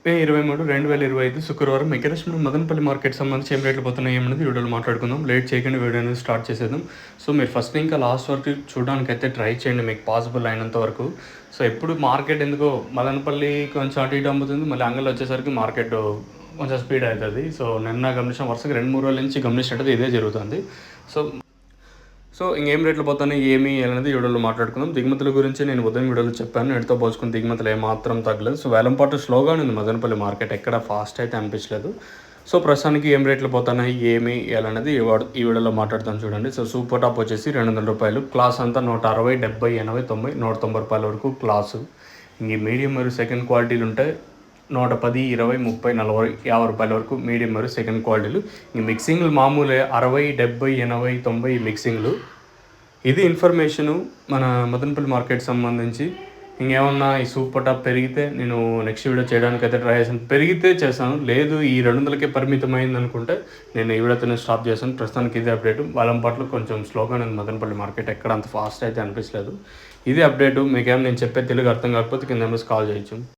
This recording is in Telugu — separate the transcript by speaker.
Speaker 1: మే 23, 2025 శుక్రవారం మెగాలక్ష్మి మదనపల్లి మార్కెట్ సంబంధించి ఏం రేట్లు పోతున్నాయి ఏమనేది వీడియోలో మాట్లాడుకుందాం. లేట్ చేయకుండా వీడియో అనేది స్టార్ట్ చేసేద్దాం. సో మీరు ఫస్ట్ ఇంకా లాస్ట్ వరకు చూడడానికైతే ట్రై చేయండి మీకు పాసిబుల్ అయినంత వరకు. సో ఎప్పుడు మార్కెట్ ఎందుకో మదనపల్లి కొంచెం అటు ఇటు అమ్ముతుంది, మళ్ళీ అంగళ్ళు వచ్చేసరికి మార్కెట్ కొంచెం స్పీడ్ అవుతుంది. సో నిన్న గమనించిన వరుసగా 2-3 రోజుల నుంచి గమనించినట్టు ఇదే జరుగుతుంది. సో ఇంకేం రేట్లు పోతాయి ఏమి అనేది వీడియోలో మాట్లాడుకుందాం. దిగుమతుల గురించి నేను ఉదయం వీడియోలో చెప్పాను. నేటితో పోల్చుకుని దిగుమతులు ఏమాత్రం తగ్గలేదు. సో వేలంపాటు స్లోగా ఉంది మదనపల్లి మార్కెట్, ఎక్కడ ఫాస్ట్ అయితే అనిపించలేదు. సో ప్రస్తుతానికి ఏం రేట్లు పోతున్నాయి ఏమి అనేది ఈ వీడియోలో మాట్లాడుతాను చూడండి. సో సూపర్ టాప్ వచ్చేసి 200 రూపాయలు, క్లాస్ అంతా 160, 70, 80, 90, 190 రూపాయల వరకు క్లాసు. ఇంక మీడియం మరియు సెకండ్ క్వాలిటీలు ఉంటాయి 110, 20, 30, 40, 50 రూపాయల వరకు మీడియం మరియు సెకండ్ క్వాలిటీలు. ఈ మిక్సింగ్లు మామూలే 60, 70, 80, 90 మిక్సింగ్లు. ఇది ఇన్ఫర్మేషను మన మదనపల్లి మార్కెట్ సంబంధించి. ఇంకేమన్నా ఈ సూపర్ టాప్ పెరిగితే నేను నెక్స్ట్ వీడియో చేయడానికి అయితే ట్రై చేశాను. పెరిగితే చేశాను, లేదు ఈ 200కే పరిమితమైంది అనుకుంటే నేను ఈ వీడియోతోనే స్టాప్ చేశాను. ప్రస్తుతానికి ఇది అప్డేటు. వాలంపాట్లో కొంచెం స్లోగానే ఉంది మదనపల్లి మార్కెట్, ఎక్కడ అంత ఫాస్ట్ అయితే అనిపించలేదు. ఇది అప్డేటు. మీకేమైనా నేను చెప్పే తెలుగు అర్థం కాకపోతే కింద కాల్ చేయొచ్చు.